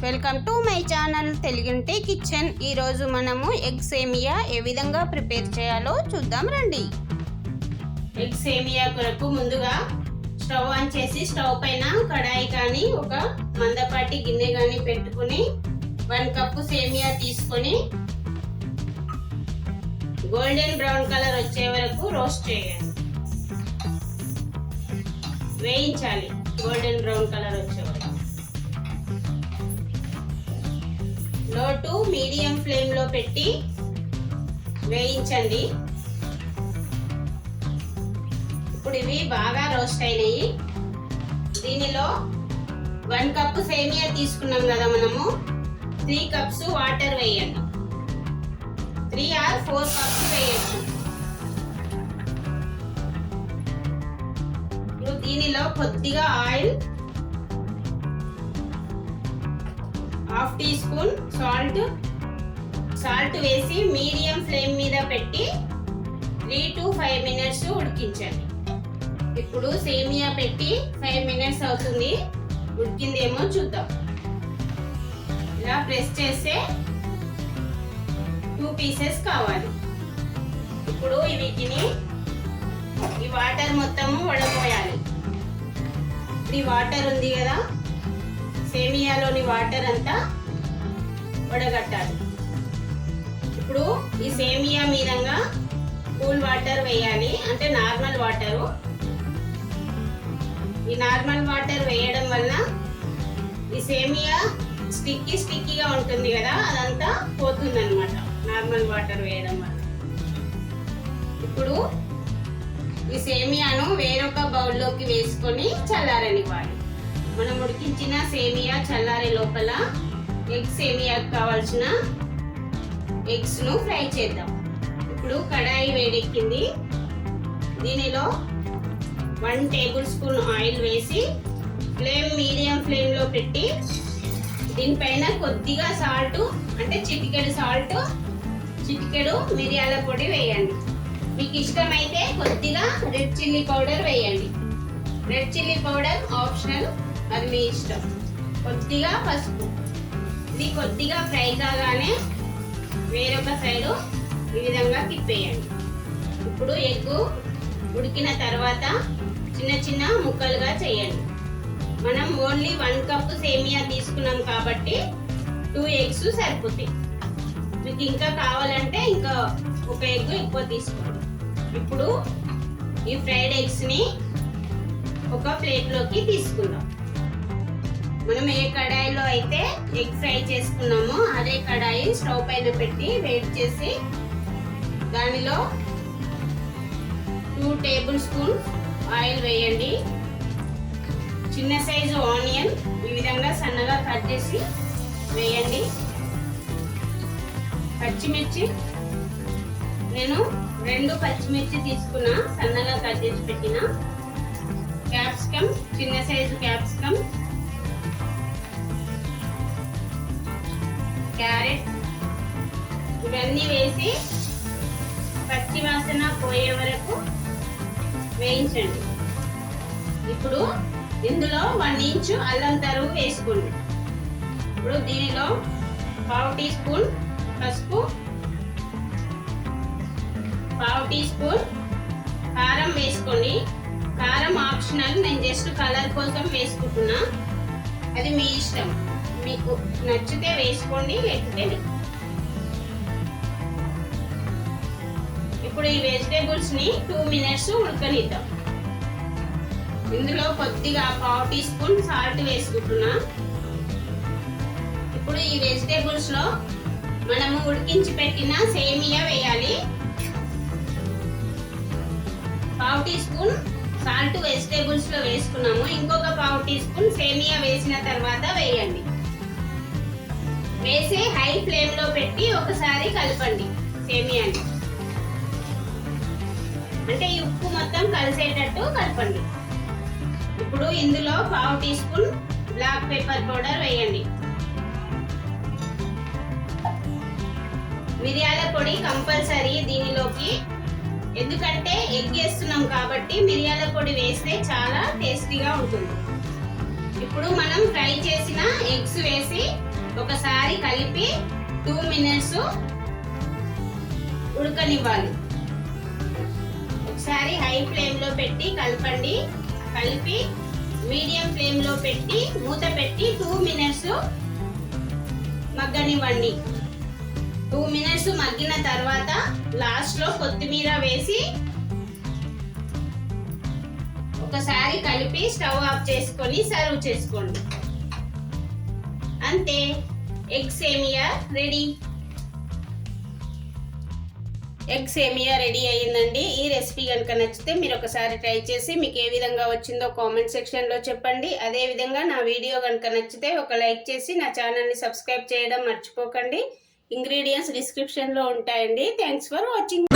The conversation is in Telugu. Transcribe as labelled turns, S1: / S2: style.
S1: వెల్కమ్ టు మై ఛానల్ తెలుగింటి కిచెన్. ఈరోజు మనము ఎగ్ సేమియా ఏ విధంగా ప్రిపేర్ చేయాలో చూద్దాం రండి. ఎగ్ సేమియా కొరకు ముందుగా స్టవ్ ఆన్ చేసి స్టవ్ పైన కడాయి కానీ ఒక మందపాటి గిన్నె కానీ పెట్టుకుని 1 కప్పు సేమియా తీసుకొని గోల్డెన్ బ్రౌన్ కలర్ వచ్చే వరకు రోస్ట్ చేయండి, వేయించాలి. గోల్డెన్ బ్రౌన్ కలర్ వచ్చే వరకు లో టు మీడియం ఫ్లేమ్ లో పెట్టి వేయించండి. ఇప్పుడు ఇవి బాగా రోస్ట్ అయినాయి. దీనిలో 1 కప్పు సేమియా తీసుకున్నాం కదా, మనము 3 కప్స్ వాటర్ వేయండి. 3 or 4 కప్స్ వేయచ్చు. ఇప్పుడు దీనిలో కొద్దిగా ఆయిల్, 1/2 టీ స్పూన్ సాల్ట్ వేసి మీడియం ఫ్లేమ్ మీద పెట్టి 3 to 5 మినిట్స్ ఉడికించండి. ఇప్పుడు సేమియా పెట్టి 5 మినిట్స్ అవుతుంది. ఉడికిందేమో చూద్దాం. ఇలా ప్రెస్ చేస్తే 2 పీసెస్ కావాలి. ఇప్పుడు వీటిని ఈ వాటర్ మొత్తము వడపోయాలి. ఈ వాటర్ ఉంది కదా, సేమియాలోని వాటర్ అంతా వడగట్టాలి. ఇప్పుడు ఈ సేమియా మీదంగా కూల్ వాటర్ వేయాలి, అంటే నార్మల్ వాటరు. ఈ నార్మల్ వాటర్ వేయడం వల్ల ఈ సేమియా స్టిక్కీగా ఉంటుంది కదా, అదంతా పోతుంది అన్నమాట నార్మల్ వాటర్ వేయడం వల్ల. ఇప్పుడు ఈ సేమియాను వేరొక బౌల్లోకి వేసుకొని చల్లారనివ్వాలి. మనం ఉడికించిన సేమియా చల్లారే లోపల ఎగ్ సేమియాకి కావాల్సిన ఎగ్స్ ను ఫ్రై చేద్దాం. ఇప్పుడు కడాయి వేడెక్కింది. దీనిలో 1 టేబుల్ స్పూన్ ఆయిల్ వేసి ఫ్లేమ్ మీడియం ఫ్లేమ్ లో పెట్టి దీనిపైన కొద్దిగా సాల్ట్, అంటే చిటికెడు సాల్ట్, చిటికెడు మిరియాల పొడి వేయండి. మీకు ఇష్టమైతే కొద్దిగా రెడ్ చిల్లీ పౌడర్ వేయండి. రెడ్ చిల్లీ పౌడర్ ఆప్షనల్, అది మీ ఇష్టం. కొద్దిగా పసుపు. ఇది కొద్దిగా ఫ్రై కాగానే వేరొక సైడు ఈ విధంగా తిప్పేయండి. ఇప్పుడు ఎగ్ ఉడికిన తర్వాత చిన్న చిన్న ముక్కలుగా చేయండి. మనం ఓన్లీ 1 కప్పు సేమియా తీసుకున్నాం కాబట్టి 2 ఎగ్స్ సరిపోతాయి. మీకు ఇంకా కావాలంటే ఇంకా ఒక ఎగ్ ఎక్కువ తీసుకోండి. ఇప్పుడు ఈ ఫ్రైడ్ ఎగ్స్ ని ఒక ప్లేట్లోకి తీసుకుందాం. మనం ఏ కడాయిలో అయితే ఎగ్ ఫ్రై చేసుకున్నామో అదే కడాయి స్టవ్ పైన పెట్టి వేడి చేసి దానిలో 2 టేబుల్ స్పూన్ ఆయిల్ వేయండి. చిన్న సైజు ఆనియన్ ఈ విధంగా సన్నగా కట్ చేసి వేయండి. పచ్చిమిర్చి, నేను 2 పచ్చిమిర్చి తీసుకున్నా, సన్నగా కట్ చేసి పెట్టిన. క్యాప్సికమ్, చిన్న సైజు క్యాప్సికమ్, క్యారెట్, ఇవన్నీ వేసి పచ్చి వాసన పోయే వరకు వేయించండి. ఇప్పుడు ఇందులో 1 ఇంచ్ అల్లం తరుగు వేసుకోండి. ఇప్పుడు దీనిలో 1/2 టీ స్పూన్ పసుపు, 1/2 టీ స్పూన్ కారం వేసుకోండి. కారం ఆప్షనల్, నేను జస్ట్ కలర్ కోసం వేసుకుంటున్నా. అది మీ ఇష్టం, మీకు నచ్చితే వేసుకోండి, లేకపోతే లేదు. ఇప్పుడు ఈ వెజిటేబుల్స్ ని 2 మినిట్స్ ఉడకనిద్దాం. ఇందులో కొద్దిగా 1/2 టీ స్పూన్ సాల్ట్ వేసుకుంటున్నా. ఇప్పుడు ఈ వెజిటేబుల్స్ లో మనము ఉడికించి పెట్టిన సేమియా వేయాలి. 1/2 టీ స్పూన్ సాల్ట్ వెజిటేబుల్స్ లో వేసుకున్నాము. ఇంకొక 1/2 టీ స్పూన్ సేమియా వేసిన తర్వాత వేయండి. వేసి హై ఫ్లేమ్ లో పెట్టి ఒకసారి కలపండి సేమియాని, అంటే ఈ ఉప్పు మొత్తం కలిసేటట్టు కలపండి. ఇప్పుడు ఇందులో 1/2 teaspoon black pepper powder వేయండి. మిరియాల పొడి కంపల్సరీ దీనిలోకి, ఎందుకంటే ఎగ్ వేస్తున్నాం కాబట్టి మిరియాల పొడి వేస్తే చాలా టేస్టీగా ఉంటుంది. ఇప్పుడు మనం ఫ్రై చేసిన ఎగ్స్ వేసి ఒకసారి కలిపి 2 మినిట్స్ ఉడకనివ్వాలి. ఒకసారి హై ఫ్లేమ్ లో పెట్టి కలపండి. కలిపి మీడియం ఫ్లేమ్ లో పెట్టి మూత పెట్టి 2 మినిట్స్ మగ్గనివ్వండి. 2 మినిట్స్ మగ్గిన తర్వాత లాస్ట్ లో కొత్తిమీర వేసి ఒకసారి కలిపి స్టవ్ ఆఫ్ చేసుకొని సర్వ్ చేసుకోండి. అంతే, ఎగ్ సేమియా రెడీ. ఎగ్ సేమియా రెడీ అయ్యిందండి. ఈ రెసిపీ కనుక నచ్చితే మీరు ఒకసారి ట్రై చేసి మీకు ఏ విధంగా వచ్చిందో కామెంట్ సెక్షన్లో చెప్పండి. అదే విధంగా నా వీడియో కనుక నచ్చితే ఒక లైక్ చేసి నా ఛానల్ని సబ్స్క్రైబ్ చేయడం మర్చిపోకండి. ఇంగ్రీడియంట్స్ డిస్క్రిప్షన్లో ఉంటాయండి. Thanks for watching.